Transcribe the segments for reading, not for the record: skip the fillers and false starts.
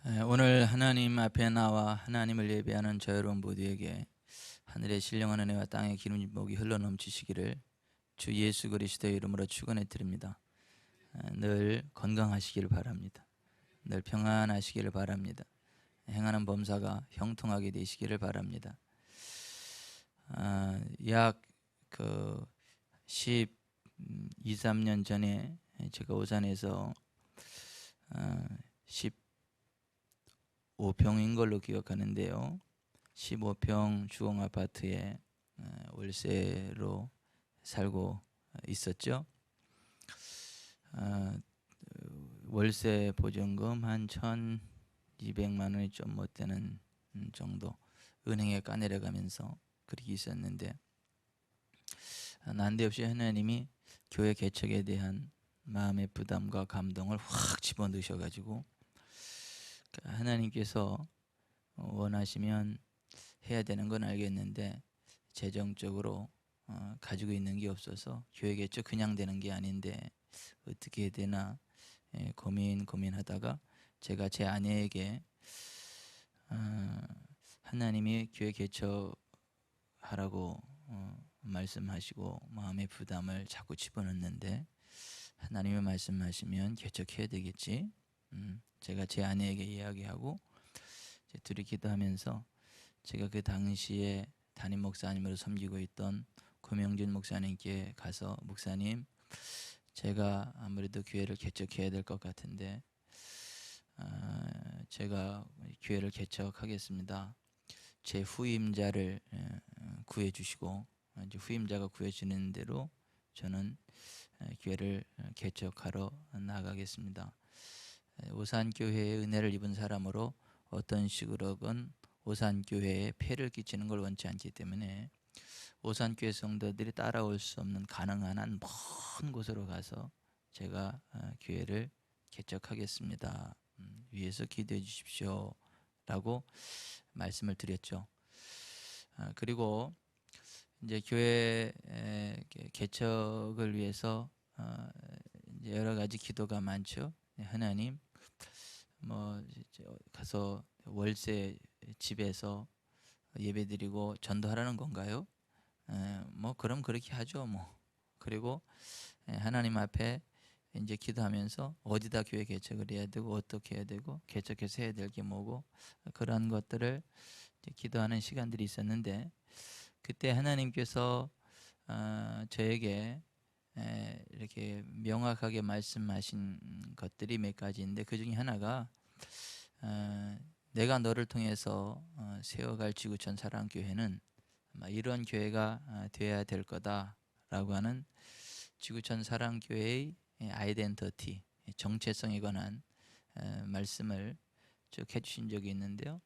오늘 하나님 앞에 나와 하나님을 예배하는 저 여러분 모두에게 하늘의 신령한 은혜와 땅의 기름 복이 흘러넘치시기를 주 예수 그리스도의 이름으로 축원해 드립니다. 늘 건강하시기를 바랍니다. 늘 평안하시기를 바랍니다. 행하는 범사가 형통하게 되시기를 바랍니다. 약 12, 13년 전에 제가 오산에서 15평인 걸로 기억하는데요. 15평 주공 아파트에 월세로 살고 있었죠. 월세 보증금 한 1,200만 원이 좀 못 되는 정도 은행에 까내려가면서 그렇게 있었는데, 난데없이 하나님이 교회 개척에 대한 마음의 부담과 감동을 확 집어넣으셔가지고 하나님께서 원하시면 해야 되는 건 알겠는데 재정적으로 가지고 있는 게 없어서 교회 개척 그냥 되는 게 아닌데 어떻게 해야 되나 고민하다가 제가 제 아내에게 하나님이 교회 개척하라고 말씀하시고 마음의 부담을 자꾸 집어넣는데, 하나님이 말씀하시면 개척해야 되겠지. 제가 제 아내에게 이야기하고 둘이 기도하면서 제가 그 당시에 담임 목사님으로 섬기고 있던 고명준 목사님께 가서, 목사님, 제가 아무래도 교회를 개척해야 될 것 같은데 제가 교회를 개척하겠습니다. 제 후임자를 구해 주시고, 이제 후임자가 구해지는 대로 저는 교회를 개척하러 나가겠습니다. 오산교회의 은혜를 입은 사람으로 어떤 식으로건 오산교회에 폐를 끼치는 걸 원치 않기 때문에 오산교회 성도들이 따라올 수 없는 가능한 한 먼 곳으로 가서 제가 교회를 개척하겠습니다. 위에서 기도해 주십시오 라고 말씀을 드렸죠. 그리고 이제 교회 개척을 위해서 이제 여러 가지 기도가 많죠. 하나님, 가서 월세 집에서 예배드리고 전도하라는 건가요? 그럼 그렇게 하죠. 그리고 하나님 앞에 이제 기도하면서 어디다 교회 개척을 해야 되고 어떻게 해야 되고 개척해서 해야 될 게 뭐고 그런 것들을 기도하는 시간들이 있었는데, 그때 하나님께서 저에게 이렇게 명확하게 말씀하신 것들이 몇 가지인데, 그 중에 하나가 내가 너를 통해서 세워갈 지구촌 사랑교회는 이런 교회가 되어야 될 거다라고 하는 지구촌 사랑교회의 아이덴티티, 정체성에 관한 말씀을 쭉 해주신 적이 있는데요.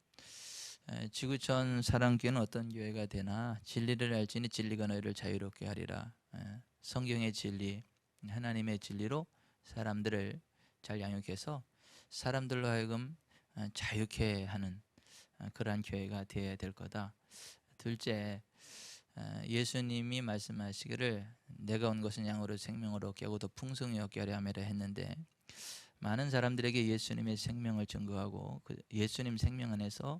지구촌 사랑교회는 어떤 교회가 되나, 진리를 알지니 진리가 너희를 자유롭게 하리라. 성경의 진리, 하나님의 진리로 사람들을 잘 양육해서 사람들로 하여금 자유케 하는 그러한 교회가 되어야 될 거다. 둘째, 예수님이 말씀하시기를 내가 온 것은 양으로 생명을 얻게 하고 더 풍성히 얻게 하려 함이라 했는데, 많은 사람들에게 예수님의 생명을 증거하고 그 예수님 생명 안에서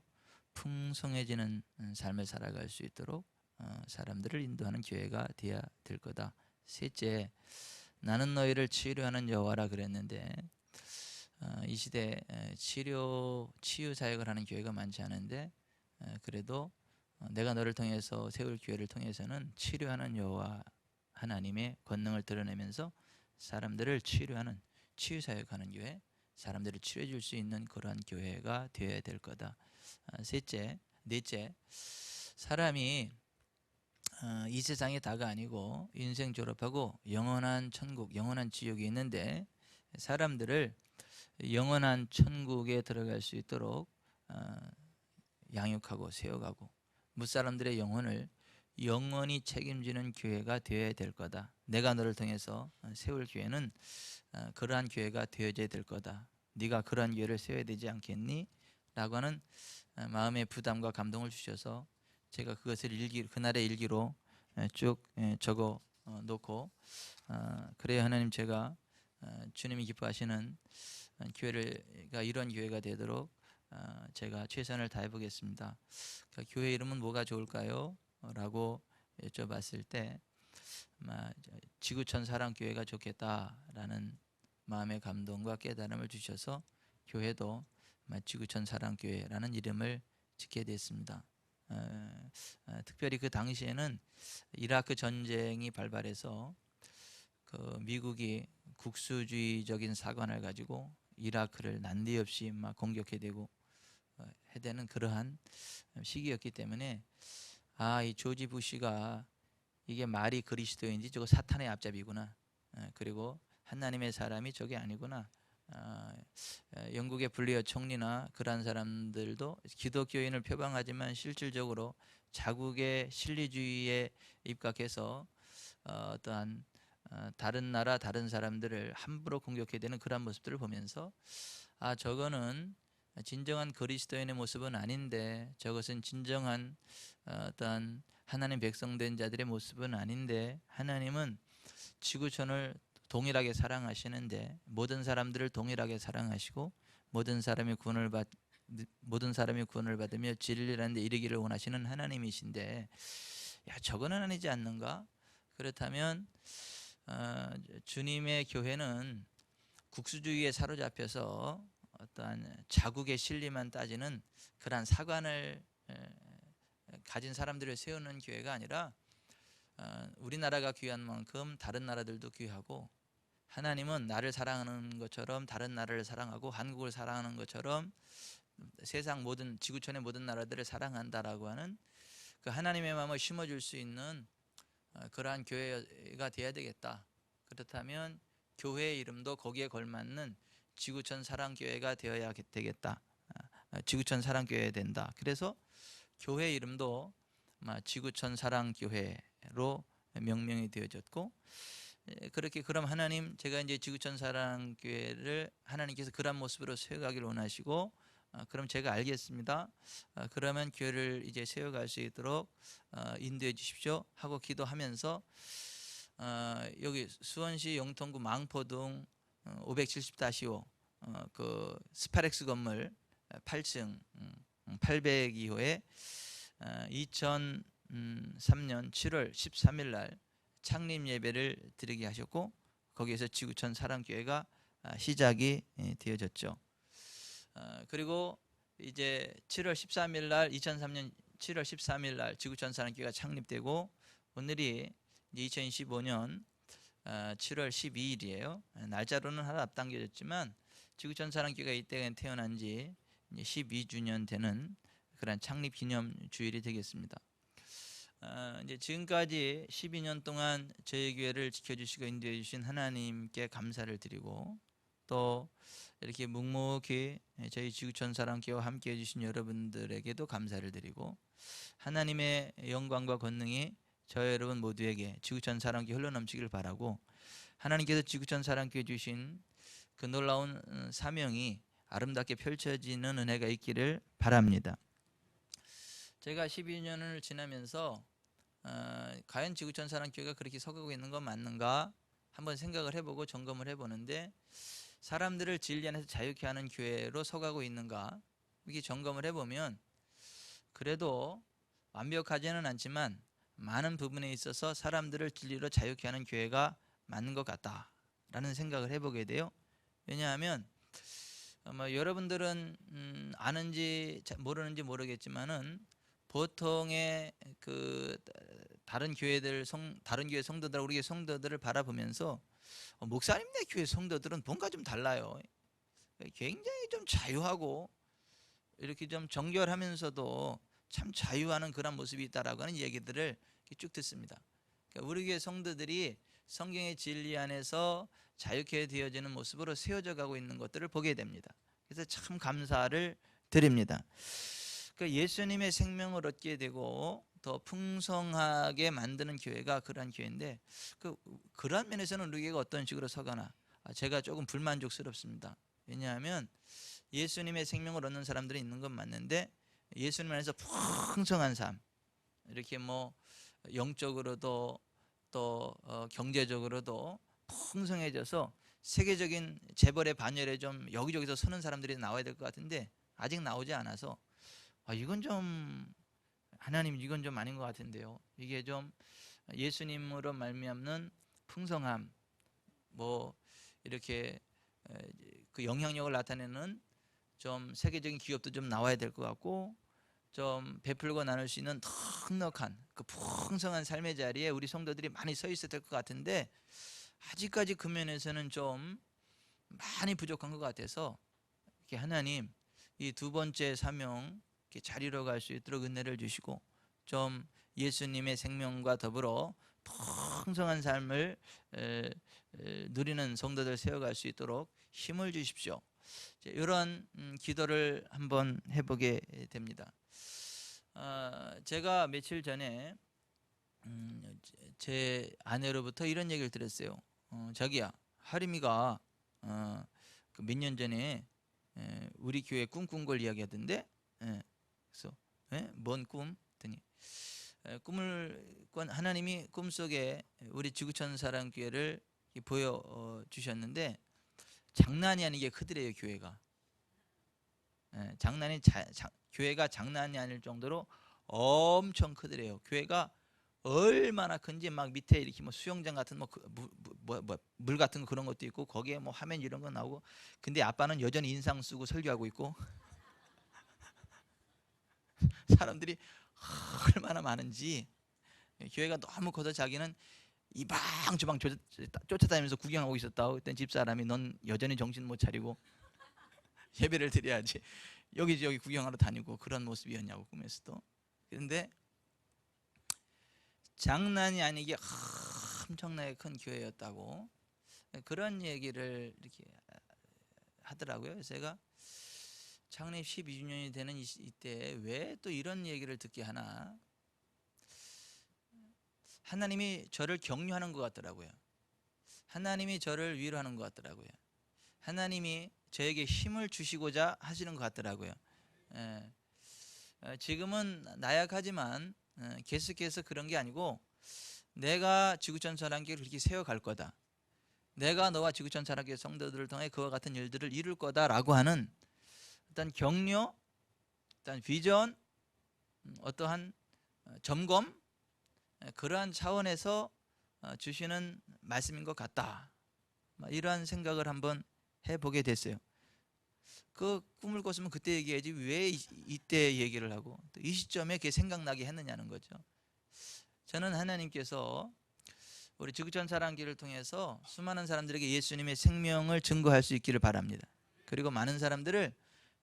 풍성해지는 삶을 살아갈 수 있도록 사람들을 인도하는 교회가 되어야 될 거다. 셋째, 나는 너희를 치유하는 여호와라 그랬는데, 이 시대 치유 사역을 하는 교회가 많지 않은데, 그래도 내가 너를 통해서 세울 교회를 통해서는 치료하는 여호와 하나님의 권능을 드러내면서 사람들을 치료하는, 치유 사역하는 교회, 사람들을 치료해 줄 수 있는 그러한 교회가 되어야 될 거다. 넷째, 사람이 이 세상이 다가 아니고 인생 졸업하고 영원한 천국, 영원한 지옥이 있는데, 사람들을 영원한 천국에 들어갈 수 있도록 양육하고 세워가고 무사람들의 영혼을 영원히 책임지는 교회가 되어야 될 거다. 내가 너를 통해서 세울 교회는 그러한 교회가 되어져야 될 거다. 네가 그러한 교회를 세워야 되지 않겠니? 라고 하는 마음의 부담과 감동을 주셔서 제가 그것을 그날의 일기로 쭉 적어 놓고, 그래야 하나님, 제가 주님이 기뻐하시는 교회가 이런 교회가 되도록 제가 최선을 다해 보겠습니다. 그러니까 교회 이름은 뭐가 좋을까요? 라고 여쭤봤을 때 아마 지구촌 사랑교회가 좋겠다라는 마음의 감동과 깨달음을 주셔서 교회도 지구촌 사랑교회라는 이름을 짓게 됐습니다. 특별히 그 당시에는 이라크 전쟁이 발발해서 그 미국이 국수주의적인 사관을 가지고 이라크를 난데없이 막 공격해대고 해대는 그러한 시기였기 때문에 이 조지 부시가 이게 말이 그리스도인지 저거 사탄의 앞잡이구나. 그리고 하나님의 사람이 저게 아니구나. 영국의 블레어 총리나 그러한 사람들도 기독교인을 표방하지만 실질적으로 자국의 실리주의에 입각해서 어떠한 다른 나라 다른 사람들을 함부로 공격해야 되는 그런 모습들을 보면서 저거는 진정한 그리스도인의 모습은 아닌데, 저것은 진정한 어떠한 하나님 백성된 자들의 모습은 아닌데, 하나님은 지구촌을 동일하게 사랑하시는데 모든 사람들을 동일하게 사랑하시고 모든 사람이 구원을 받으며 진리라는 데 이르기를 원하시는 하나님이신데, 저거는 아니지 않는가? 그렇다면 주님의 교회는 국수주의에 사로잡혀서 어떠한 자국의 실리만 따지는 그러한 사관을 가진 사람들을 세우는 교회가 아니라 우리나라가 귀한 만큼 다른 나라들도 귀하고, 하나님은 나를 사랑하는 것처럼 다른 나라를 사랑하고 한국을 사랑하는 것처럼 세상 모든 지구촌의 모든 나라들을 사랑한다라고 하는 그 하나님의 마음을 심어줄 수 있는 그러한 교회가 돼야 되겠다. 그렇다면 교회의 이름도 거기에 걸맞는 지구촌 사랑교회가 되어야 되겠다. 지구촌 사랑교회가 된다. 그래서 교회 이름도 지구촌 사랑교회로 명명이 되어졌고, 그렇게 그럼 하나님, 제가 이제 지구촌 사랑교회를 하나님께서 그런 모습으로 세워가기를 원하시고, 그럼 제가 알겠습니다. 그러면 교회를 이제 세워갈 수 있도록 인도해 주십시오 하고 기도하면서 여기 수원시 영통구 망포동 570-5 그 스파렉스 건물 8층 802호에 2003년 7월 13일 날 창립 예배를 드리게 하셨고, 거기에서 지구촌 사랑교회가 시작이 되어졌죠. 그리고 이제 7월 13일 날 2003년 7월 13일 날 지구촌 사랑교회가 창립되고, 오늘이 2025년 7월 12일이에요. 날짜로는 하나 앞당겨졌지만 지구촌 사랑교회가 이때 태어난 지 12주년 되는 그런 창립 기념 주일이 되겠습니다. 이제 지금까지 12년 동안 저희 교회를 지켜주시고 인도해 주신 하나님께 감사를 드리고, 또 이렇게 묵묵히 저희 지구촌 사랑교회와 함께 해주신 여러분들에게도 감사를 드리고, 하나님의 영광과 권능이 저 여러분 모두에게 지구촌 사랑교회 흘러넘치기를 바라고, 하나님께서 지구촌 사랑교회 주신 그 놀라운 사명이 아름답게 펼쳐지는 은혜가 있기를 바랍니다. 제가 12년을 지나면서 과연 지구촌 사랑교회가 그렇게 서가고 있는 건 맞는가 한번 생각을 해보고 점검을 해보는데, 사람들을 진리 안에서 자유케 하는 교회로 서가고 있는가 이렇게 점검을 해보면 그래도 완벽하지는 않지만 많은 부분에 있어서 사람들을 진리로 자유케 하는 교회가 맞는 것 같다라는 생각을 해보게 돼요. 왜냐하면 여러분들은 아는지 모르는지 모르겠지만은 보통의 그 다른 교회들 다른 교회 성도들, 우리 교회 성도들을 바라보면서 목사님네 교회 성도들은 뭔가 좀 달라요. 굉장히 좀 자유하고 이렇게 좀 정결하면서도 참 자유하는 그런 모습이 있다라고 하는 얘기들을 쭉 듣습니다. 그러니까 우리 교회 성도들이 성경의 진리 안에서 자유케 되어지는 모습으로 세워져 가고 있는 것들을 보게 됩니다. 그래서 참 감사를 드립니다. 그러니까 예수님의 생명을 얻게 되고 더 풍성하게 만드는 교회가 그러한 교회인데, 그러한 면에서는 우리 교회가 어떤 식으로 서거나 제가 조금 불만족스럽습니다. 왜냐하면 예수님의 생명을 얻는 사람들이 있는 건 맞는데, 예수님 안에서 풍성한 삶, 이렇게 영적으로도 또 경제적으로도 풍성해져서 세계적인 재벌의 반열에 좀 여기저기서 서는 사람들이 나와야 될 것 같은데 아직 나오지 않아서 이건 좀 하나님 이건 좀 아닌 것 같은데요. 이게 좀 예수님으로 말미암는 풍성함, 뭐 이렇게 그 영향력을 나타내는 좀 세계적인 기업도 좀 나와야 될 것 같고, 좀 베풀고 나눌 수 있는 넉넉한 그 풍성한 삶의 자리에 우리 성도들이 많이 서 있어야 될 것 같은데, 아직까지 그 면에서는 좀 많이 부족한 것 같아서 이렇게 하나님 이 두 번째 사명 이렇게 잘 이뤄갈 수 있도록 은혜를 주시고, 좀 예수님의 생명과 더불어 풍성한 삶을 누리는 성도들 세워갈 수 있도록 힘을 주십시오. 이런 기도를 한번 해보게 됩니다. 제가 며칠 전에 제 아내로부터 이런 얘기를 들었어요. 자기야, 하림이가 그 몇 년 전에 우리 교회 꿈꾼 걸 이야기하던데, 그래서 뭔 꿈? 했더니 꿈을 하나님이 꿈속에 우리 지구촌 사랑교회를 보여주셨는데 장난이 아니게 크더래요. 교회가 교회가 장난이 아닐 정도로 엄청 크더래요. 교회가 얼마나 큰지 막 밑에 이렇게 뭐 수영장 같은 물 같은 거 그런 것도 있고, 거기에 뭐 화면 이런 거 나오고, 근데 아빠는 여전히 인상 쓰고 설교하고 있고 사람들이 얼마나 많은지, 교회가 너무 커서 자기는 이방 저방 쫓아다니면서 구경하고 있었다. 그때 집사람이 넌 여전히 정신 못 차리고 예배를 드려야지 여기저기 구경하러 다니고 그런 모습이었냐고 꿈에서도. 그런데 장난이 아니게 엄청나게 큰 교회였다고 그런 얘기를 이렇게 하더라고요. 그래서 제가 창립 12주년이 되는 이때 왜 또 이런 얘기를 듣게 하나, 하나님이 저를 격려하는 것 같더라고요. 하나님이 저를 위로하는 것 같더라고요. 하나님이 저에게 힘을 주시고자 하시는 것 같더라고요. 지금은 나약하지만 계속해서 그런 게 아니고, 내가 지구촌 사랑교회를 그렇게 세워갈 거다, 내가 너와 지구촌 사랑교회 성도들을 통해 그와 같은 일들을 이룰 거다라고 하는 어떤 격려, 어떤 비전, 어떠한 점검, 그러한 차원에서 주시는 말씀인 것 같다, 이러한 생각을 한번 해보게 됐어요. 그 꿈을 꿨으면 그때 얘기해야지 왜 이때 얘기를 하고 또 이 시점에 그게 생각나게 했느냐는 거죠. 저는 하나님께서 우리 지구촌 사랑교회를 통해서 수많은 사람들에게 예수님의 생명을 증거할 수 있기를 바랍니다. 그리고 많은 사람들을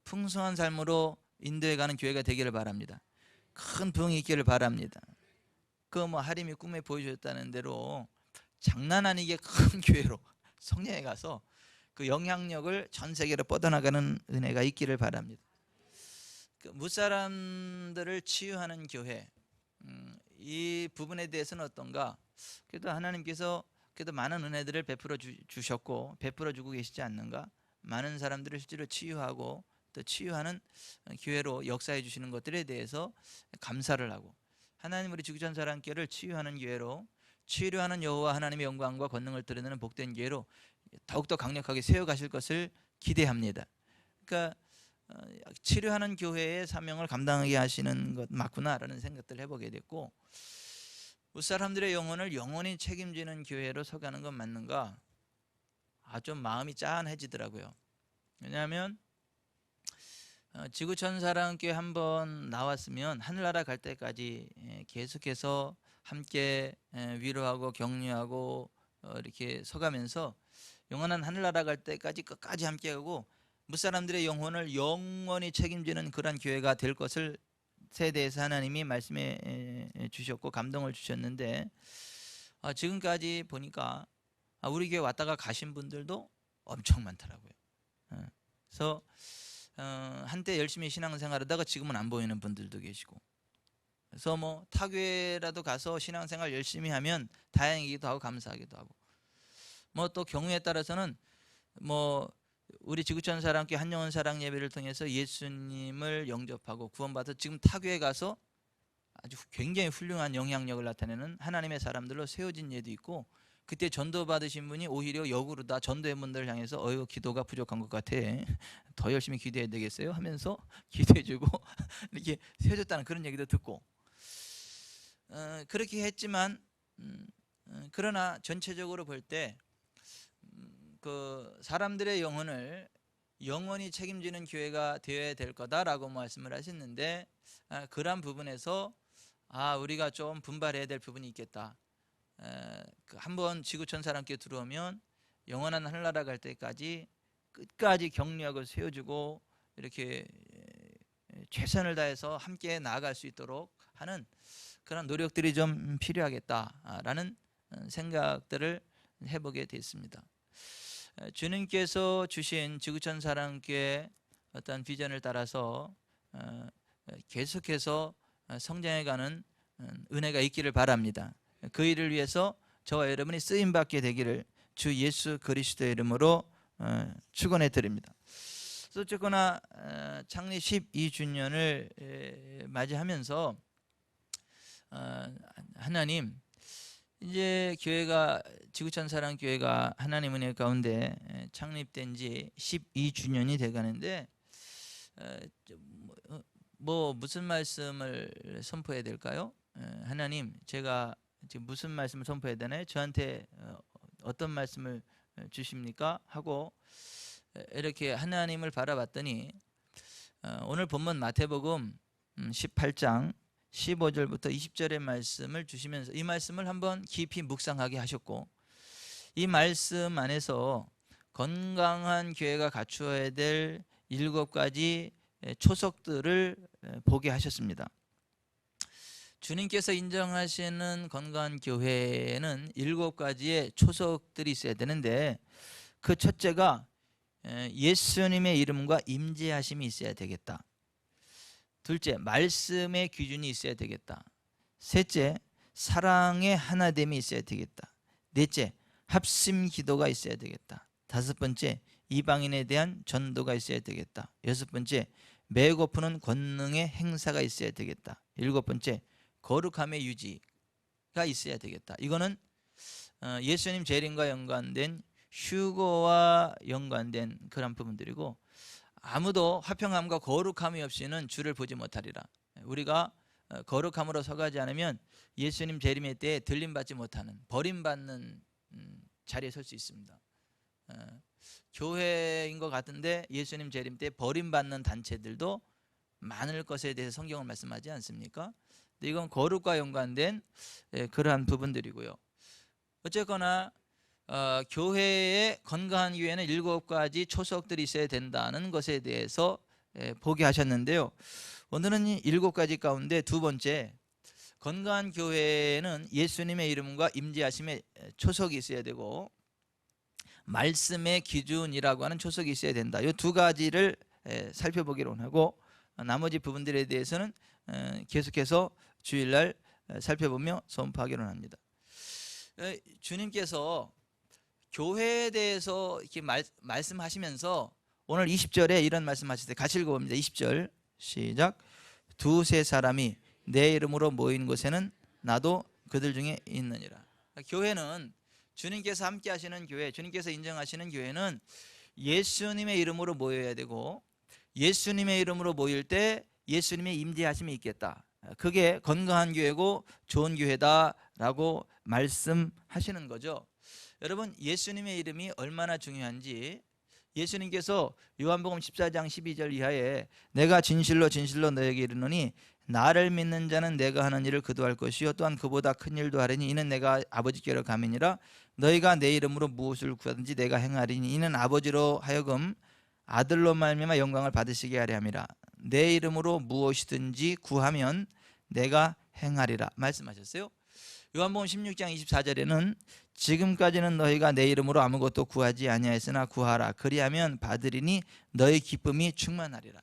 풍성한 삶으로 인도해가는 교회가 되기를 바랍니다. 큰 부흥이 있기를 바랍니다. 그 뭐 하림이 꿈에 보여줬다는 대로 장난 아니게 큰 교회로 성령에 가서 그 영향력을 전 세계로 뻗어나가는 은혜가 있기를 바랍니다. 그 무사람들을 치유하는 교회, 이 부분에 대해서는 어떤가? 그래도 하나님께서 그래도 많은 은혜들을 베풀어 주셨고 베풀어 주고 계시지 않는가? 많은 사람들을 실제로 치유하고 또 치유하는 교회로 역사해 주시는 것들에 대해서 감사를 하고, 하나님 우리 지구촌 사랑교회를 치유하는 교회로, 치유하는 여호와 하나님의 영광과 권능을 드러내는 복된 교회로 더욱더 강력하게 세워가실 것을 기대합니다. 그러니까 치료하는 교회의 사명을 감당하게 하시는 것 맞구나라는 생각들을 해보게 됐고, 사람들의 영혼을 영원히 책임지는 교회로 서가는 건 맞는가? 좀 마음이 짠해지더라고요. 왜냐하면 지구촌 사랑교회 한번 나왔으면 하늘나라 갈 때까지 계속해서 함께 위로하고 격려하고 이렇게 서가면서 영원한 하늘나라 갈 때까지 끝까지 함께하고 무사람들의 영혼을 영원히 책임지는 그런 교회가 될 것을 대해서 하나님이 말씀해 주셨고 감동을 주셨는데, 지금까지 보니까 우리 교회 왔다가 가신 분들도 엄청 많더라고요. 그래서 한때 열심히 신앙생활하다가 지금은 안 보이는 분들도 계시고, 그래서 뭐 타교회라도 가서 신앙생활 열심히 하면 다행이기도 하고 감사하기도 하고, 뭐 또 경우에 따라서는 뭐 우리 지구촌 사랑교회 한영원 사랑 예배를 통해서 예수님을 영접하고 구원받아 지금 타교회 가서 아주 굉장히 훌륭한 영향력을 나타내는 하나님의 사람들로 세워진 예도 있고, 그때 전도 받으신 분이 오히려 역으로다 전도의 문들을 향해서 기도가 부족한 것 같아, 더 열심히 기도해야 되겠어요 하면서 기도해주고 이렇게 세워줬다는 그런 얘기도 듣고, 그렇게 했지만 그러나 전체적으로 볼 때 그 사람들의 영혼을 영원히 책임지는 교회가 되어야 될 거다라고 말씀을 하셨는데, 그러한 부분에서 우리가 좀 분발해야 될 부분이 있겠다. 한번 지구촌 사람께 들어오면 영원한 하늘나라 갈 때까지 끝까지 격려하고 세워주고 이렇게 최선을 다해서 함께 나아갈 수 있도록 하는 그런 노력들이 좀 필요하겠다라는 생각들을 해보게 됐습니다. 주님께서 주신 지구촌 사랑교회 어떤 비전을 따라서 계속해서 성장해가는 은혜가 있기를 바랍니다. 그 일을 위해서 저와 여러분이 쓰임받게 되기를 주 예수 그리스도의 이름으로 축원해 드립니다. 어쨌거나 창립 12주년을 맞이하면서 하나님, 이제 교회가 지구촌 사랑교회가 하나님 은혜 가운데 창립된 지 12주년이 돼가는데 무슨 말씀을 선포해야 될까요? 하나님, 제가 지금 무슨 말씀을 선포해야 되나요? 저한테 어떤 말씀을 주십니까? 하고 이렇게 하나님을 바라봤더니 오늘 본문 마태복음 18장 15절부터 20절의 말씀을 주시면서 이 말씀을 한번 깊이 묵상하게 하셨고, 이 말씀 안에서 건강한 교회가 갖추어야 될 7가지 초석들을 보게 하셨습니다. 주님께서 인정하시는 건강한 교회에는 7가지의 초석들이 있어야 되는데, 그 첫째가 예수님의 이름과 임재하심이 있어야 되겠다. 둘째, 말씀의 기준이 있어야 되겠다. 셋째, 사랑의 하나됨이 있어야 되겠다. 넷째, 합심 기도가 있어야 되겠다. 다섯 번째, 이방인에 대한 전도가 있어야 되겠다. 여섯 번째, 매고프는 권능의 행사가 있어야 되겠다. 일곱 번째, 거룩함의 유지가 있어야 되겠다. 이거는 예수님 재림과 연관된 휴거와 연관된 그런 부분들이고, 아무도 화평함과 거룩함이 없이는 주를 보지 못하리라. 우리가 거룩함으로 서가지 않으면 예수님 재림의 때에 들림받지 못하는, 버림받는 자리에 설 수 있습니다. 교회인 것 같은데 예수님 재림 때 버림받는 단체들도 많을 것에 대해서 성경은 말씀하지 않습니까? 근데 이건 거룩과 연관된 그러한 부분들이고요. 어쨌거나 교회의 건강한 교회는 7가지 초석들이 있어야 된다는 것에 대해서 보게 하셨는데요. 오늘은 이 7가지 가운데 두 번째, 건강한 교회는 예수님의 이름과 임재하심의 초석이 있어야 되고 말씀의 기준이라고 하는 초석이 있어야 된다. 이 두 가지를 살펴보기로 하고, 나머지 부분들에 대해서는 계속해서 주일날 살펴보며 선포하기로 합니다. 주님께서 교회에 대해서 이렇게 말씀하시면서 오늘 20절에 이런 말씀하셨어요. 같이 읽어봅니다. 20절 시작. 두세 사람이 내 이름으로 모인 곳에는 나도 그들 중에 있느니라. 교회는 주님께서 함께 하시는 교회, 주님께서 인정하시는 교회는 예수님의 이름으로 모여야 되고, 예수님의 이름으로 모일 때 예수님의 임재하심이 있겠다. 그게 건강한 교회고 좋은 교회다라고 말씀하시는 거죠. 여러분, 예수님의 이름이 얼마나 중요한지 예수님께서 요한복음 14장 12절 이하에 내가 진실로 진실로 너에게 이르노니 나를 믿는 자는 내가 하는 일을 그도 할 것이요 또한 그보다 큰 일도 하리니 이는 내가 아버지께로 감이니라. 너희가 내 이름으로 무엇을 구하든지 내가 행하리니 이는 아버지로 하여금 아들로 말미암아 영광을 받으시게 하려 함이라. 내 이름으로 무엇이든지 구하면 내가 행하리라 말씀하셨어요. 요한복음 16장 24절에는 지금까지는 너희가 내 이름으로 아무것도 구하지 아니하였으나 구하라 그리하면 받으리니 너희 기쁨이 충만하리라.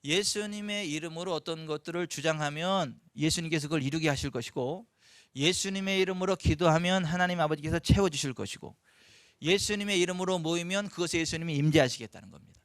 예수님의 이름으로 어떤 것들을 주장하면 예수님께서 그걸 이루게 하실 것이고, 예수님의 이름으로 기도하면 하나님 아버지께서 채워주실 것이고, 예수님의 이름으로 모이면 그것에 예수님이 임재하시겠다는 겁니다.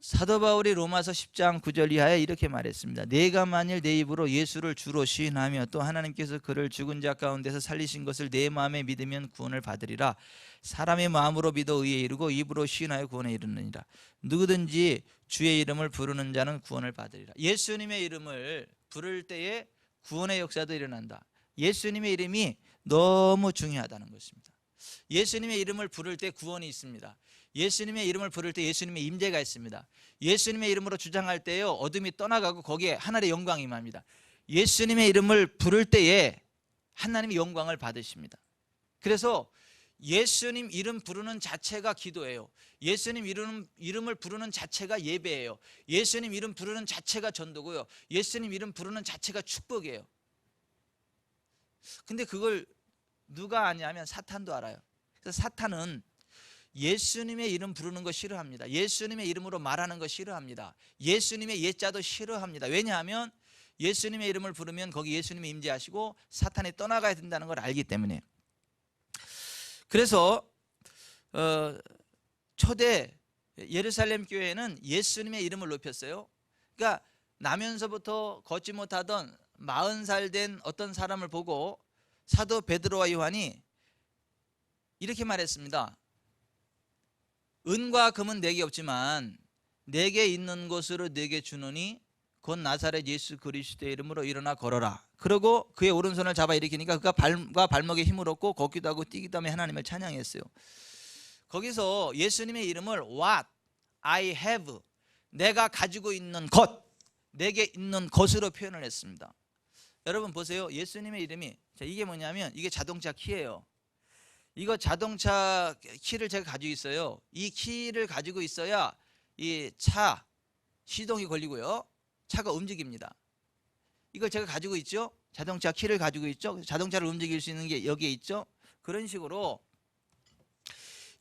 사도 바울이 로마서 10장 9절 이하에 이렇게 말했습니다. 내가 만일 내 입으로 예수를 주로 시인하며 또 하나님께서 그를 죽은 자 가운데서 살리신 것을 내 마음에 믿으면 구원을 받으리라. 사람의 마음으로 믿어 의에 이르고 입으로 시인하여 구원에 이르느니라. 누구든지 주의 이름을 부르는 자는 구원을 받으리라. 예수님의 이름을 부를 때에 구원의 역사도 일어난다. 예수님의 이름이 너무 중요하다는 것입니다. 예수님의 이름을 부를 때 구원이 있습니다. 예수님의 이름을 부를 때 예수님의 임재가 있습니다. 예수님의 이름으로 주장할 때요, 어둠이 떠나가고 거기에 하늘의 영광이 임합니다. 예수님의 이름을 부를 때에 하나님의 영광을 받으십니다. 그래서 예수님 이름 부르는 자체가 기도예요. 예수님 이름을 부르는 자체가 예배예요. 예수님 이름 부르는 자체가 전도고요. 예수님 이름 부르는 자체가 축복이에요. 근데 그걸 누가 아냐면 사탄도 알아요. 그래서 사탄은 예수님의 이름 부르는 거 싫어합니다. 예수님의 이름으로 말하는 거 싫어합니다. 예수님의 예자도 싫어합니다. 왜냐하면 예수님의 이름을 부르면 거기 예수님이 임재하시고 사탄이 떠나가야 된다는 걸 알기 때문에. 그래서 초대 예루살렘 교회는 예수님의 이름을 높였어요. 그러니까 나면서부터 걷지 못하던 40살 된 어떤 사람을 보고 사도 베드로와 요한이 이렇게 말했습니다. 은과 금은 내게 없지만 내게 있는 것으로 내게 주노니 곧 나사렛 예수 그리스도의 이름으로 일어나 걸어라. 그러고 그의 오른손을 잡아 일으키니까 그가 발과 발목에 힘을 얻고 걷기도 하고 뛰기도 하며 하나님을 찬양했어요. 거기서 예수님의 이름을 what I have, 내가 가지고 있는 것, 내게 있는 것으로 표현을 했습니다. 여러분 보세요. 예수님의 이름이, 자, 이게 뭐냐면 이게 자동차 키예요. 이거 자동차 키를 제가 가지고 있어요. 이 키를 가지고 있어야 이 차 시동이 걸리고요, 차가 움직입니다. 이걸 제가 가지고 있죠. 자동차 키를 가지고 있죠. 자동차를 움직일 수 있는 게 여기에 있죠. 그런 식으로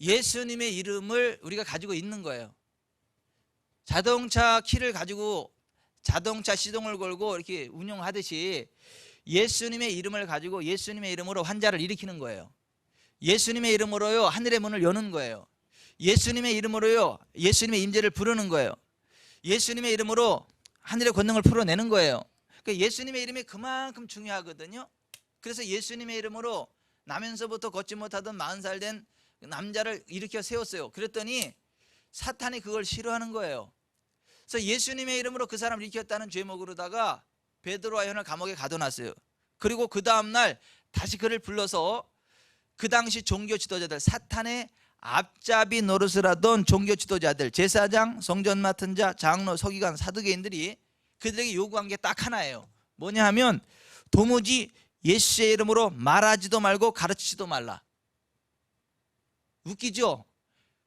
예수님의 이름을 우리가 가지고 있는 거예요. 자동차 키를 가지고 자동차 시동을 걸고 이렇게 운용하듯이 예수님의 이름을 가지고 예수님의 이름으로 환자를 일으키는 거예요. 예수님의 이름으로요, 하늘의 문을 여는 거예요. 예수님의 이름으로요, 예수님의 임재를 부르는 거예요. 예수님의 이름으로 하늘의 권능을 풀어내는 거예요. 그러니까 예수님의 이름이 그만큼 중요하거든요. 그래서 예수님의 이름으로 나면서부터 걷지 못하던 40살 된 남자를 일으켜 세웠어요. 그랬더니 사탄이 그걸 싫어하는 거예요. 그래서 예수님의 이름으로 그 사람을 일으켰다는 죄목으로다가 베드로와 요한을 감옥에 가둬놨어요. 그리고 그 다음날 다시 그를 불러서 그 당시 종교 지도자들, 사탄의 앞잡이 노릇을 하던 종교 지도자들, 제사장, 성전 맡은 자, 장로, 서기관, 사두개인들이 그들에게 요구한 게 딱 하나예요. 뭐냐 하면 도무지 예수의 이름으로 말하지도 말고 가르치지도 말라. 웃기죠?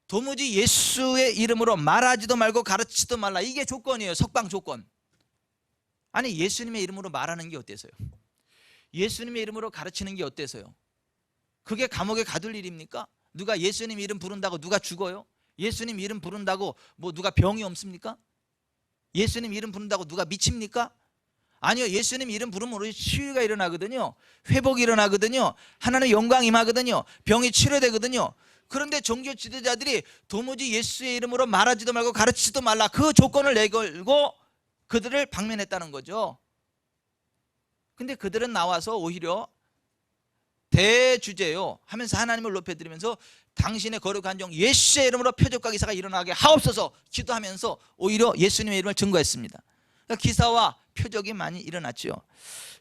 도무지 예수의 이름으로 말하지도 말고 가르치지도 말라. 이게 조건이에요. 석방 조건. 아니, 예수님의 이름으로 말하는 게 어때서요? 예수님의 이름으로 가르치는 게 어때서요? 그게 감옥에 가둘 일입니까? 누가 예수님 이름 부른다고 누가 죽어요? 예수님 이름 부른다고 뭐 누가 병이 없습니까? 예수님 이름 부른다고 누가 미칩니까? 아니요. 예수님 이름 부르면 우리 치유가 일어나거든요. 회복이 일어나거든요. 하나님의 영광이 임하거든요. 병이 치료되거든요. 그런데 종교 지도자들이 도무지 예수의 이름으로 말하지도 말고 가르치지도 말라, 그 조건을 내걸고 그들을 방면했다는 거죠. 근데 그들은 나와서 오히려 대주제요 하면서 하나님을 높여드리면서 당신의 거룩한 종 예수의 이름으로 표적과 기사가 일어나게 하옵소서 기도하면서 오히려 예수님의 이름을 증거했습니다. 그러니까 기사와 표적이 많이 일어났죠.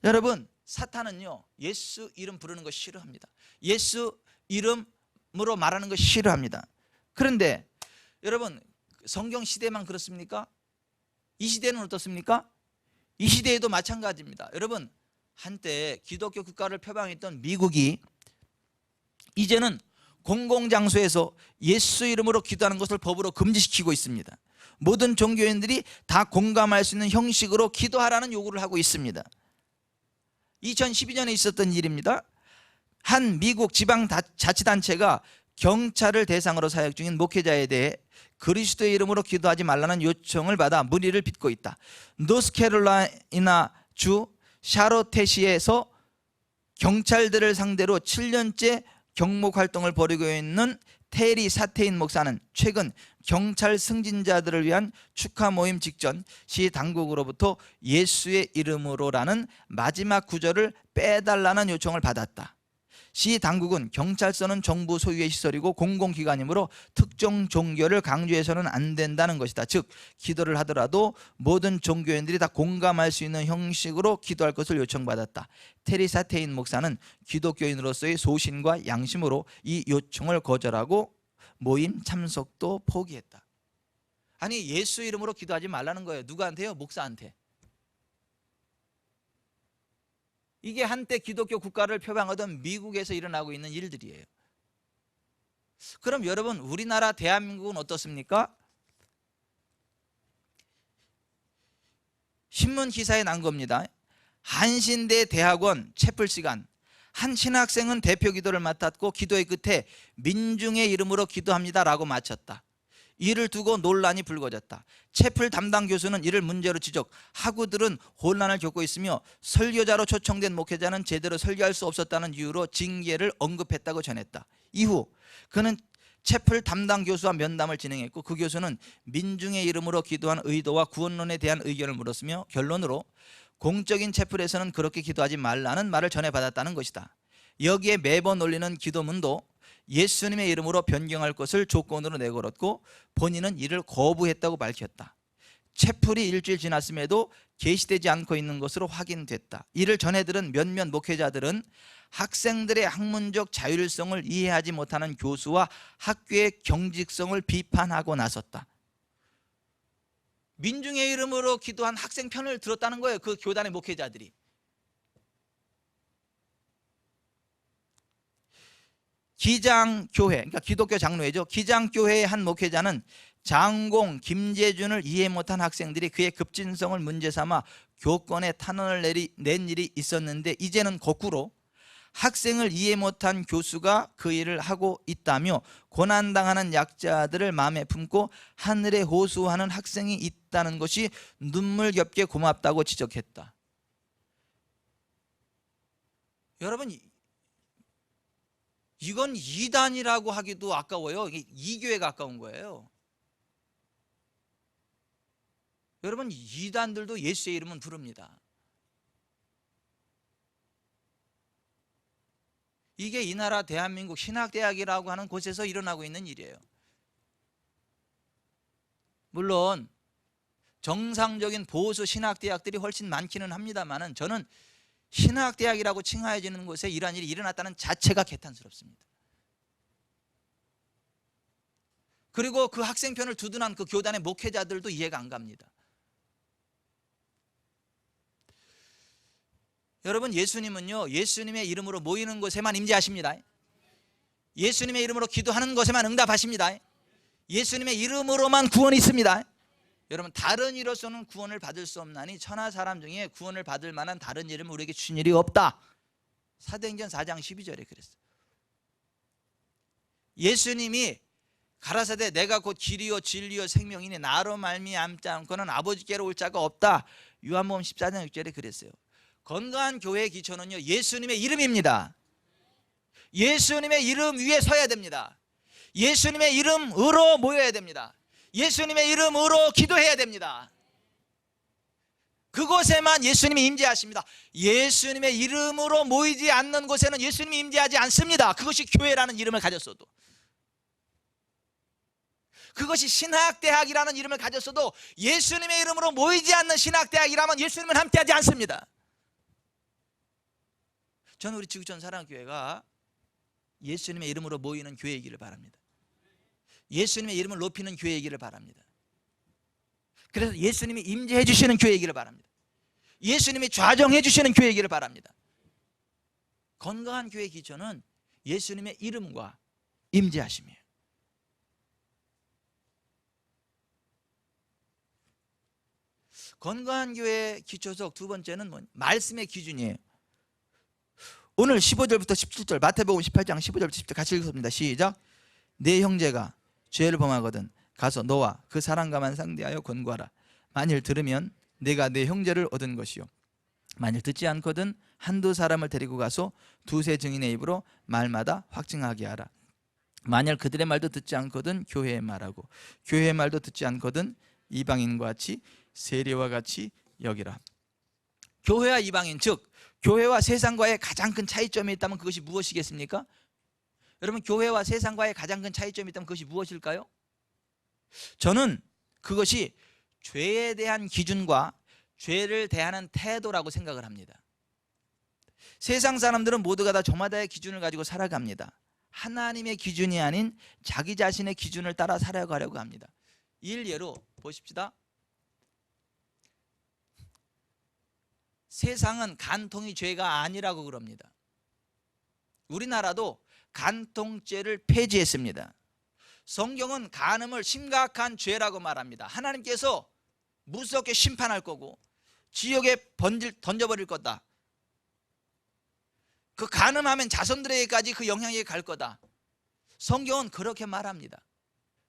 여러분, 사탄은요 예수 이름 부르는 거 싫어합니다. 예수 이름으로 말하는 거 싫어합니다. 그런데 여러분, 성경 시대만 그렇습니까? 이 시대는 어떻습니까? 이 시대에도 마찬가지입니다. 여러분, 한때 기독교 국가를 표방했던 미국이 이제는 공공장소에서 예수 이름으로 기도하는 것을 법으로 금지시키고 있습니다. 모든 종교인들이 다 공감할 수 있는 형식으로 기도하라는 요구를 하고 있습니다. 2012년에 있었던 일입니다. 한 미국 지방자치단체가 경찰을 대상으로 사역 중인 목회자에 대해 그리스도의 이름으로 기도하지 말라는 요청을 받아 물의를 빚고 있다. 노스캐롤라이나 주 샤롯테시에서 경찰들을 상대로 7년째 경목 활동을 벌이고 있는 테리 사테인 목사는 최근 경찰 승진자들을 위한 축하 모임 직전 시 당국으로부터 예수의 이름으로라는 마지막 구절을 빼달라는 요청을 받았다. 시 당국은 경찰서는 정부 소유의 시설이고 공공기관이므로 특정 종교를 강조해서는 안 된다는 것이다. 즉 기도를 하더라도 모든 종교인들이 다 공감할 수 있는 형식으로 기도할 것을 요청받았다. 테리 사테인 목사는 기독교인으로서의 소신과 양심으로 이 요청을 거절하고 모임 참석도 포기했다. 아니 예수 이름으로 기도하지 말라는 거예요. 누구한테요? 목사한테. 이게 한때 기독교 국가를 표방하던 미국에서 일어나고 있는 일들이에요. 그럼 여러분 우리나라 대한민국은 어떻습니까? 신문 기사에 난 겁니다. 한신대 대학원 채플 시간, 한 신학생은 대표 기도를 맡았고 기도의 끝에 민중의 이름으로 기도합니다 라고 마쳤다. 이를 두고 논란이 불거졌다. 채플 담당 교수는 이를 문제로 지적, 학우들은 혼란을 겪고 있으며 설교자로 초청된 목회자는 제대로 설교할 수 없었다는 이유로 징계를 언급했다고 전했다. 이후 그는 채플 담당 교수와 면담을 진행했고 그 교수는 민중의 이름으로 기도한 의도와 구원론에 대한 의견을 물었으며 결론으로 공적인 채플에서는 그렇게 기도하지 말라는 말을 전해받았다는 것이다. 여기에 매번 올리는 기도문도 예수님의 이름으로 변경할 것을 조건으로 내걸었고 본인은 이를 거부했다고 밝혔다. 채플이 일주일 지났음에도 게시되지 않고 있는 것으로 확인됐다. 이를 전해들은 몇몇 목회자들은 학생들의 학문적 자율성을 이해하지 못하는 교수와 학교의 경직성을 비판하고 나섰다. 민중의 이름으로 기도한 학생 편을 들었다는 거예요. 그 교단의 목회자들이. 기장교회, 그러니까 기독교 장로회죠. 기장교회의 한 목회자는 장공 김재준을 이해 못한 학생들이 그의 급진성을 문제 삼아 교권에 탄원을 낸 일이 있었는데 이제는 거꾸로 학생을 이해 못한 교수가 그 일을 하고 있다며 고난당하는 약자들을 마음에 품고 하늘에 호소하는 학생이 있다는 것이 눈물겹게 고맙다고 지적했다. 여러분 이건 이단이라고 하기도 아까워요. 이교회가 아까운 거예요. 여러분 이단들도 예수의 이름은 부릅니다. 이게 이 나라 대한민국 신학대학이라고 하는 곳에서 일어나고 있는 일이에요. 물론 정상적인 보수 신학대학들이 훨씬 많기는 합니다만 저는 신학대학이라고 칭하여지는 곳에 이러한 일이 일어났다는 자체가 개탄스럽습니다. 그리고 그 학생편을 두둔한 그 교단의 목회자들도 이해가 안 갑니다. 여러분 예수님은요 예수님의 이름으로 모이는 곳에만 임재하십니다. 예수님의 이름으로 기도하는 것에만 응답하십니다. 예수님의 이름으로만 구원이 있습니다. 여러분 다른 이로서는 구원을 받을 수 없나니 천하 사람 중에 구원을 받을 만한 다른 이름을 우리에게 주신 일이 없다. 사도행전 4장 12절에 그랬어요. 예수님이 가라사대 내가 곧 길이요 진리요 생명이니 나로 말미암지 않고는 아버지께로 올 자가 없다. 요한복음 14장 6절에 그랬어요. 건강한 교회의 기초는요 예수님의 이름입니다. 예수님의 이름 위에 서야 됩니다. 예수님의 이름으로 모여야 됩니다. 예수님의 이름으로 기도해야 됩니다. 그곳에만 예수님이 임재하십니다. 예수님의 이름으로 모이지 않는 곳에는 예수님이 임재하지 않습니다. 그것이 교회라는 이름을 가졌어도, 그것이 신학대학이라는 이름을 가졌어도 예수님의 이름으로 모이지 않는 신학대학이라면 예수님은 함께하지 않습니다. 저는 우리 지구촌 사랑교회가 예수님의 이름으로 모이는 교회이기를 바랍니다. 예수님의 이름을 높이는 교회이기를 바랍니다. 그래서 예수님이 임재해 주시는 교회이기를 바랍니다. 예수님이 좌정해 주시는 교회이기를 바랍니다. 건강한 교회의 기초는 예수님의 이름과 임재하심이에요. 건강한 교회의 기초석 두 번째는 말씀의 기준이에요. 오늘 15절부터 17절 마태복음 18장 15절부터 17절 같이 읽습니다. 시작. 내 형제가 죄를 범하거든 가서 너와 그 사람과만 상대하여 권고하라. 만일 들으면 내가 내 형제를 얻은 것이요 만일 듣지 않거든 한두 사람을 데리고 가서 두세 증인의 입으로 말마다 확증하게 하라. 만일 그들의 말도 듣지 않거든 교회의 말하고 교회의 말도 듣지 않거든 이방인과 같이 세리와 같이 여기라. 교회와 이방인, 즉 교회와 세상과의 가장 큰 차이점이 있다면 그것이 무엇이겠습니까? 여러분, 교회와 세상과의 가장 큰 차이점이 있다면 그것이 무엇일까요? 저는 그것이 죄에 대한 기준과 죄를 대하는 태도라고 생각을 합니다. 세상 사람들은 모두가 다 저마다의 기준을 가지고 살아갑니다. 하나님의 기준이 아닌 자기 자신의 기준을 따라 살아가려고 합니다. 일례로 보십시다. 세상은 간통이 죄가 아니라고 그럽니다. 우리나라도 간통죄를 폐지했습니다. 성경은 간음을 심각한 죄라고 말합니다. 하나님께서 무섭게 심판할 거고 지옥에 던져버릴 거다. 그 간음하면 자손들에게까지 그 영향이 갈 거다. 성경은 그렇게 말합니다.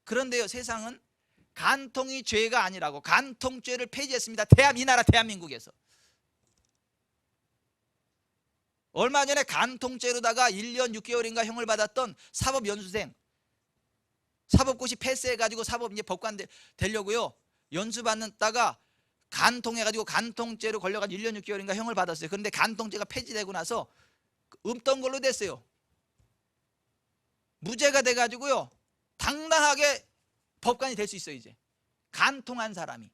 그런데요, 세상은 간통이 죄가 아니라고 간통죄를 폐지했습니다. 이 나라 대한민국에서. 얼마 전에 간통죄로다가 1년 6개월인가 형을 받았던 사법연수생, 사법고시 패스해가지고 사법 이제 법관 되려고요 연수 받다가 간통해가지고 간통죄로 걸려가지고 1년 6개월인가 형을 받았어요. 그런데 간통죄가 폐지되고 나서 없던 걸로 됐어요. 무죄가 돼가지고요 당당하게 법관이 될 수 있어요. 이제 간통한 사람이,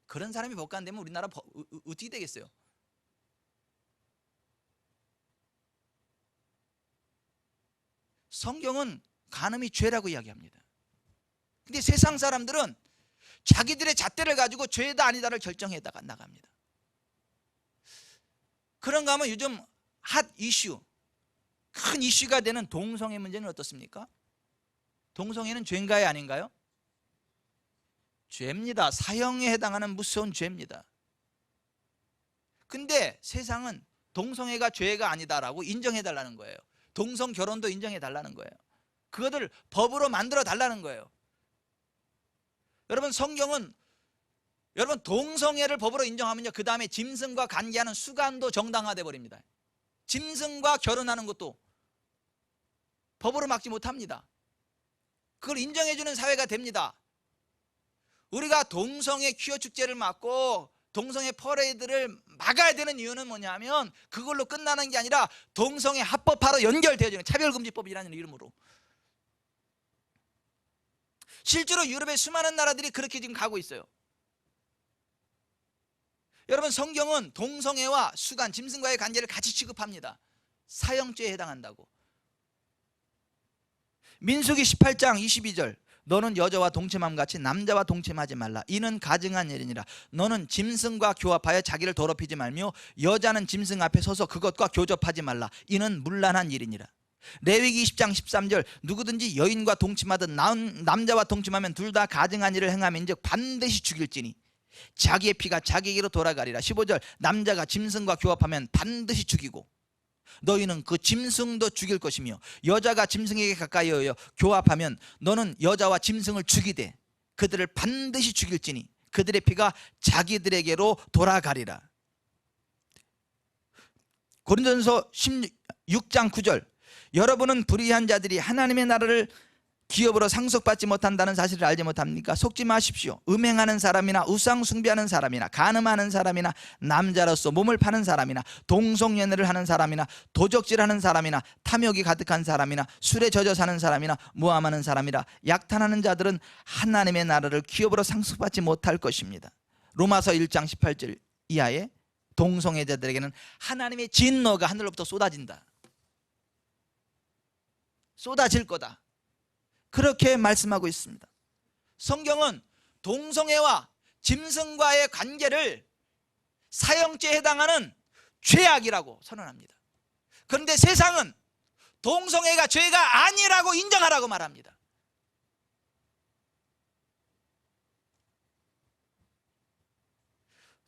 그런 사람이 법관 되면 우리나라 어떻게 되겠어요? 성경은 간음이 죄라고 이야기합니다. 근데 세상 사람들은 자기들의 잣대를 가지고 죄다 아니다를 결정해 나갑니다. 그런가 하면 요즘 핫 이슈, 큰 이슈가 되는 동성애 문제는 어떻습니까? 동성애는 죄인가요, 아닌가요? 죄입니다. 사형에 해당하는 무서운 죄입니다. 근데 세상은 동성애가 죄가 아니다라고 인정해 달라는 거예요. 동성 결혼도 인정해 달라는 거예요. 그것을 법으로 만들어 달라는 거예요. 여러분, 성경은 여러분 동성애를 법으로 인정하면요 그 다음에 짐승과 관계하는 수간도 정당화돼 버립니다. 짐승과 결혼하는 것도 법으로 막지 못합니다. 그걸 인정해 주는 사회가 됩니다. 우리가 동성애 퀴어 축제를 막고 동성애 퍼레이드를 막아야 되는 이유는 뭐냐면 그걸로 끝나는 게 아니라 동성애 합법화로 연결되어지는 차별금지법이라는 이름으로. 실제로 유럽의 수많은 나라들이 그렇게 지금 가고 있어요. 여러분, 성경은 동성애와 수간, 짐승과의 관계를 같이 취급합니다. 사형죄에 해당한다고. 민수기 18장 22절, 너는 여자와 동침함 같이 남자와 동침하지 말라. 이는 가증한 일이니라. 너는 짐승과 교합하여 자기를 더럽히지 말며 여자는 짐승 앞에 서서 그것과 교접하지 말라. 이는 문란한 일이니라. 레위기 20장 13절, 누구든지 여인과 동침하든 남자와 동침하면 둘 다 가증한 일을 행하면즉 반드시 죽일지니 자기의 피가 자기에게로 돌아가리라. 15절, 남자가 짐승과 교합하면 반드시 죽이고 너희는 그 짐승도 죽일 것이며 여자가 짐승에게 가까이 하여 교합하면 너는 여자와 짐승을 죽이되 그들을 반드시 죽일지니 그들의 피가 자기들에게로 돌아가리라. 고린도전서 16장 9절, 여러분은 불의한 자들이 하나님의 나라를 기업으로 상속받지 못한다는 사실을 알지 못합니까? 속지 마십시오. 음행하는 사람이나 우상 숭배하는 사람이나 간음하는 사람이나 남자로서 몸을 파는 사람이나 동성연애를 하는 사람이나 도적질하는 사람이나 탐욕이 가득한 사람이나 술에 젖어 사는 사람이나 모함하는 사람이라 약탈하는 자들은 하나님의 나라를 기업으로 상속받지 못할 것입니다. 로마서 1장 18절 이하에 동성애자들에게는 하나님의 진노가 하늘로부터 쏟아진다. 쏟아질 거다. 그렇게 말씀하고 있습니다. 성경은 동성애와 짐승과의 관계를 사형죄에 해당하는 죄악이라고 선언합니다. 그런데 세상은 동성애가 죄가 아니라고 인정하라고 말합니다.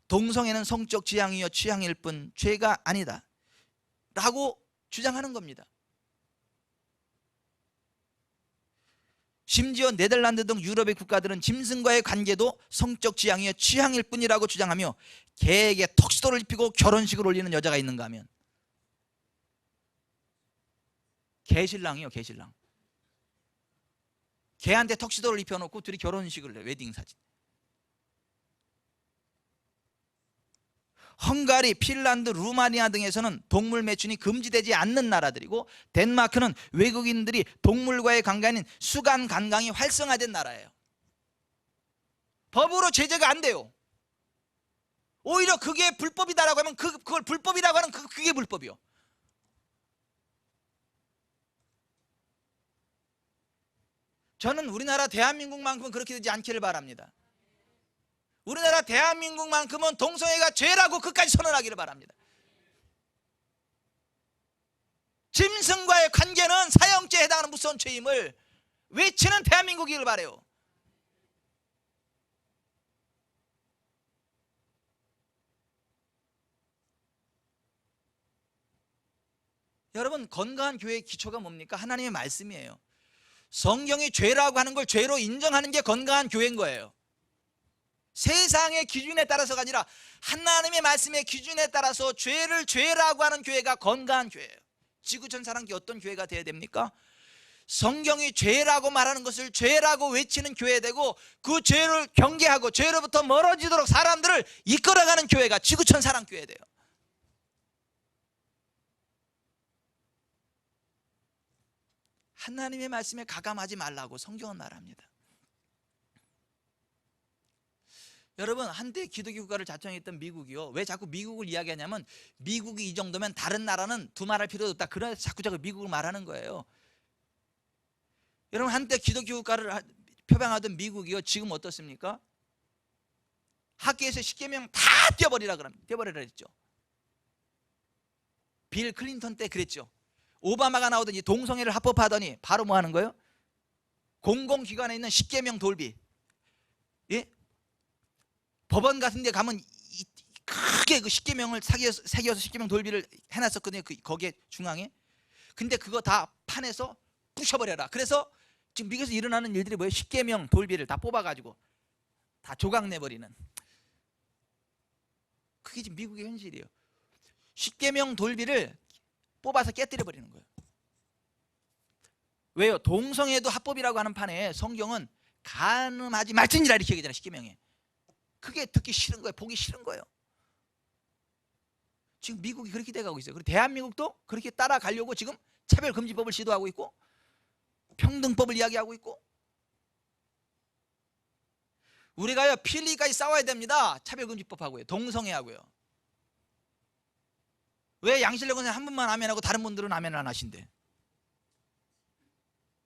동성애는 성적 지향이요 취향일 뿐 죄가 아니다 라고 주장하는 겁니다. 심지어 네덜란드 등 유럽의 국가들은 짐승과의 관계도 성적 지향이요 취향일 뿐이라고 주장하며 개에게 턱시도를 입히고 결혼식을 올리는 여자가 있는가 하면 개신랑이요, 개신랑. 걔한테 턱시도를 입혀놓고 둘이 결혼식을 해. 웨딩 사진. 헝가리, 핀란드, 루마니아 등에서는 동물 매춘이 금지되지 않는 나라들이고, 덴마크는 외국인들이 동물과의 관계 아닌 수간 관광이 활성화된 나라예요. 법으로 제재가 안 돼요. 오히려 그게 불법이다라고 하면 그걸 불법이라고 하는 그게 불법이요. 저는 우리나라 대한민국만큼은 그렇게 되지 않기를 바랍니다. 우리나라 대한민국만큼은 동성애가 죄라고 끝까지 선언하기를 바랍니다. 짐승과의 관계는 사형죄에 해당하는 무서운 죄임을 외치는 대한민국이길 바라요. 여러분, 건강한 교회의 기초가 뭡니까? 하나님의 말씀이에요. 성경이 죄라고 하는 걸 죄로 인정하는 게 건강한 교회인 거예요. 세상의 기준에 따라서가 아니라 하나님의 말씀의 기준에 따라서 죄를 죄라고 하는 교회가 건강한 교회예요. 지구촌 사랑교회 어떤 교회가 되어야 됩니까? 성경이 죄라고 말하는 것을 죄라고 외치는 교회 되고, 그 죄를 경계하고 죄로부터 멀어지도록 사람들을 이끌어가는 교회가 지구촌 사랑교회 돼요. 하나님의 말씀에 가감하지 말라고 성경은 말합니다. 여러분, 한때 기독교 국가를 자청했던 미국이요, 왜 자꾸 미국을 이야기하냐면 미국이 이 정도면 다른 나라는 두말할 필요도 없다, 그래서 자꾸 미국을 말하는 거예요. 여러분, 한때 기독교 국가를 표방하던 미국이요, 지금 어떻습니까? 학교에서 십계명 다 떼어버리라 그랬죠. 빌 클린턴 때 그랬죠. 오바마가 나오더니 동성애를 합법화하더니 바로 뭐 하는 거예요? 공공기관에 있는 십계명 돌비, 예? 법원 같은 데 가면 크게 그 십계명을 새겨서 십계명 돌비를 해놨었거든요, 거기에 중앙에. 근데 그거 다 판에서 부셔버려라. 그래서 지금 미국에서 일어나는 일들이 뭐예요? 십계명 돌비를 다 뽑아가지고 다 조각내버리는, 그게 지금 미국의 현실이에요. 십계명 돌비를 뽑아서 깨뜨려버리는 거예요. 왜요? 동성애도 합법이라고 하는 판에 성경은 간음하지 말지니라 이렇게 얘기하잖아요, 십계명에. 그게 듣기 싫은 거예요. 보기 싫은 거예요. 지금 미국이 그렇게 돼가고 있어요. 그리고 대한민국도 그렇게 따라가려고 지금 차별금지법을 시도하고 있고, 평등법을 이야기하고 있고. 우리가요, 필리까지 싸워야 됩니다. 차별금지법하고요, 동성애하고요. 왜 양실력 권사님 한 분만 아멘하고 다른 분들은 아멘을 안 하신대?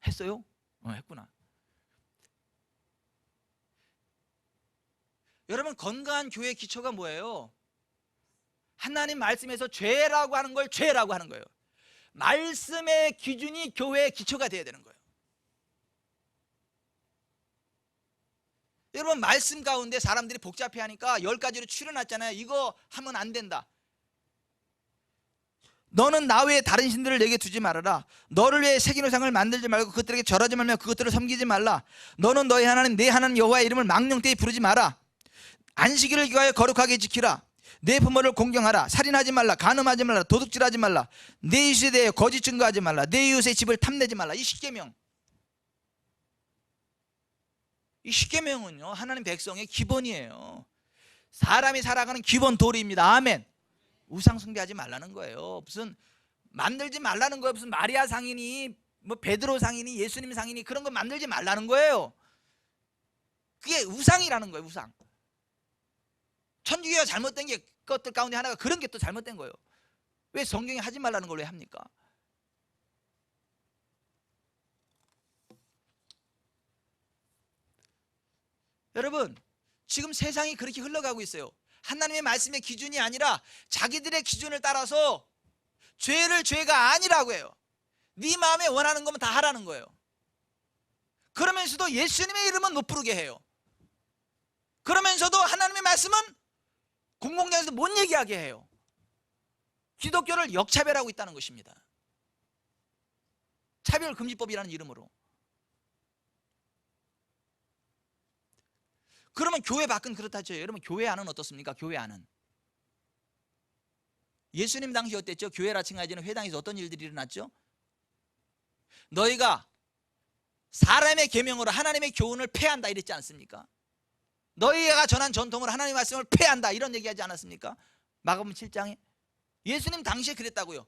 했어요? 했구나. 여러분, 건강한 교회의 기초가 뭐예요? 하나님 말씀에서 죄라고 하는 걸 죄라고 하는 거예요. 말씀의 기준이 교회의 기초가 되어야 되는 거예요. 여러분, 말씀 가운데 사람들이 복잡해하니까 10가지로 추려놨잖아요. 이거 하면 안 된다. 너는 나 외에 다른 신들을 내게 두지 말아라. 너를 위해 새긴 우상을 만들지 말고 그것들에게 절하지 말며 그것들을 섬기지 말라. 너는 너희 하나님 내 하나님 여호와의 이름을 망령되이 부르지 마라. 안식일을 기하여 거룩하게 지키라. 내 부모를 공경하라. 살인하지 말라. 간음하지 말라. 도둑질하지 말라. 내 이웃에 대해 거짓 증거하지 말라. 내 이웃의 집을 탐내지 말라. 이 십계명, 이 십계명은요, 하나님 백성의 기본이에요. 사람이 살아가는 기본 도리입니다. 아멘. 우상 숭배하지 말라는 거예요. 무슨 만들지 말라는 거예요. 무슨 마리아 상이니 뭐 베드로 상이니 예수님 상이니 그런 거 만들지 말라는 거예요. 그게 우상이라는 거예요. 우상. 천주교가 잘못된 게 것들 가운데 하나가 그런 게 또 잘못된 거예요. 왜 성경이 하지 말라는 걸 왜 합니까? 여러분, 지금 세상이 그렇게 흘러가고 있어요. 하나님의 말씀의 기준이 아니라 자기들의 기준을 따라서 죄를 죄가 아니라고 해요. 네 마음에 원하는 거면 다 하라는 거예요. 그러면서도 예수님의 이름은 못 부르게 해요. 그러면서도 하나님의 말씀은 공공장에서 못 얘기하게 해요. 기독교를 역차별하고 있다는 것입니다. 차별금지법이라는 이름으로. 그러면 교회 밖은 그렇다죠. 여러분, 교회 안은 어떻습니까? 교회 안은 예수님 당시 어땠죠? 교회라 칭하지는 회당에서 어떤 일들이 일어났죠? 너희가 사람의 계명으로 하나님의 교훈을 폐한다 이랬지 않습니까? 너희가 전한 전통으로 하나님의 말씀을 폐한다 이런 얘기하지 않았습니까? 마가복음 7장에 예수님 당시에 그랬다고요.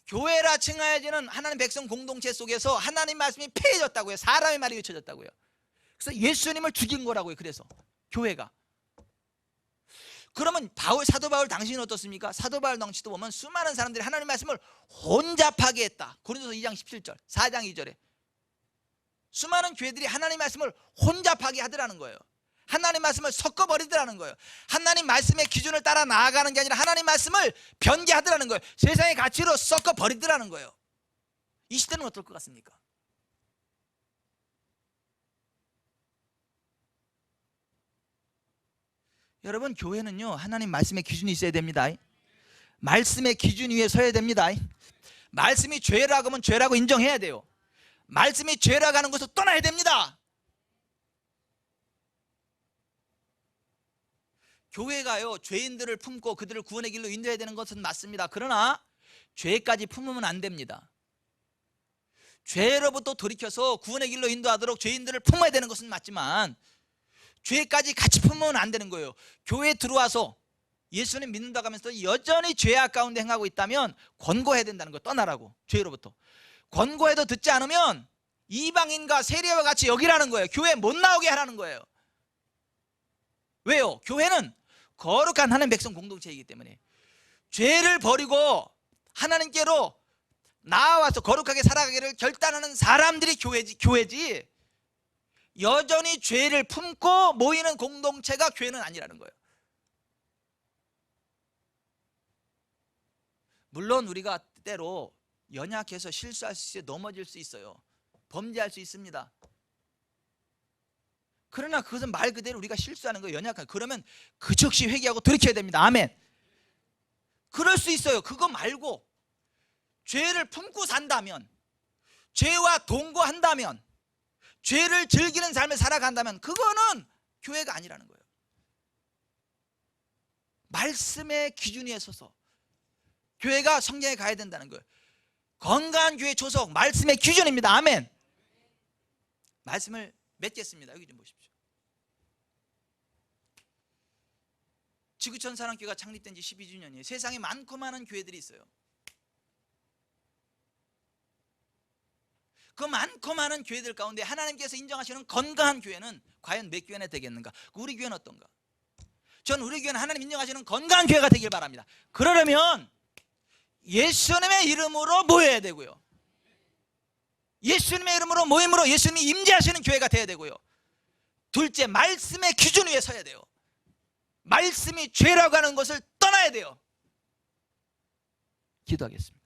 교회라 칭하여지는 하나님 백성 공동체 속에서 하나님 말씀이 폐해졌다고요. 사람의 말이 외쳐졌다고요. 그래서 예수님을 죽인 거라고요. 그래서 교회가. 그러면 사도 바울 당신은 어떻습니까? 사도 바울 당시도 보면 수많은 사람들이 하나님 말씀을 혼잡하게 했다. 고린도서 2장 17절 4장 2절에 수많은 교회들이 하나님 말씀을 혼잡하게 하더라는 거예요. 하나님 말씀을 섞어버리더라는 거예요. 하나님 말씀의 기준을 따라 나아가는 게 아니라 하나님 말씀을 변개하더라는 거예요. 세상의 가치로 섞어버리더라는 거예요. 이 시대는 어떨 것 같습니까? 여러분, 교회는요 하나님 말씀의 기준이 있어야 됩니다. 말씀의 기준 위에 서야 됩니다. 말씀이 죄라고 하면 죄라고 인정해야 돼요. 말씀이 죄라고 하는 것을 떠나야 됩니다. 교회가요 죄인들을 품고 그들을 구원의 길로 인도해야 되는 것은 맞습니다. 그러나 죄까지 품으면 안 됩니다. 죄로부터 돌이켜서 구원의 길로 인도하도록 죄인들을 품어야 되는 것은 맞지만 죄까지 같이 품으면 안 되는 거예요. 교회에 들어와서 예수님 믿는다고 하면서 여전히 죄악 가운데 행하고 있다면 권고해야 된다는 거. 떠나라고. 죄로부터 권고해도 듣지 않으면 이방인과 세리와 같이 여기라는 거예요. 교회에 못 나오게 하라는 거예요. 왜요? 교회는 거룩한 하나님 백성 공동체이기 때문에 죄를 버리고 하나님께로 나와서 거룩하게 살아가기를 결단하는 사람들이 교회지 여전히 죄를 품고 모이는 공동체가 교회는 아니라는 거예요. 물론 우리가 때로 연약해서 실수할 수 있어요. 넘어질 수 있어요. 범죄할 수 있습니다. 그러나 그것은 말 그대로 우리가 실수하는 거예요. 연약한. 그러면 그 즉시 회개하고 돌이켜야 됩니다. 아멘. 그럴 수 있어요. 그거 말고 죄를 품고 산다면, 죄와 동거한다면, 죄를 즐기는 삶을 살아간다면 그거는 교회가 아니라는 거예요. 말씀의 기준 위에 서서 교회가 성경에 가야 된다는 거예요. 건강한 교회 초석 말씀의 기준입니다. 아멘. 말씀을 맺겠습니다. 여기 좀 보십시오. 지구촌 사랑교회가 창립된 지 12주년이에요. 세상에 많고 많은 교회들이 있어요. 그 많고 많은 교회들 가운데 하나님께서 인정하시는 건강한 교회는 과연 몇 교회나 되겠는가? 우리 교회는 어떤가? 전 우리 교회는 하나님 인정하시는 건강한 교회가 되길 바랍니다. 그러려면 예수님의 이름으로 모여야 되고요, 예수님의 이름으로 모임으로 예수님이 임재하시는 교회가 되어야 되고요, 둘째 말씀의 기준 위에 서야 돼요. 말씀이 죄라고 하는 것을 떠나야 돼요. 기도하겠습니다.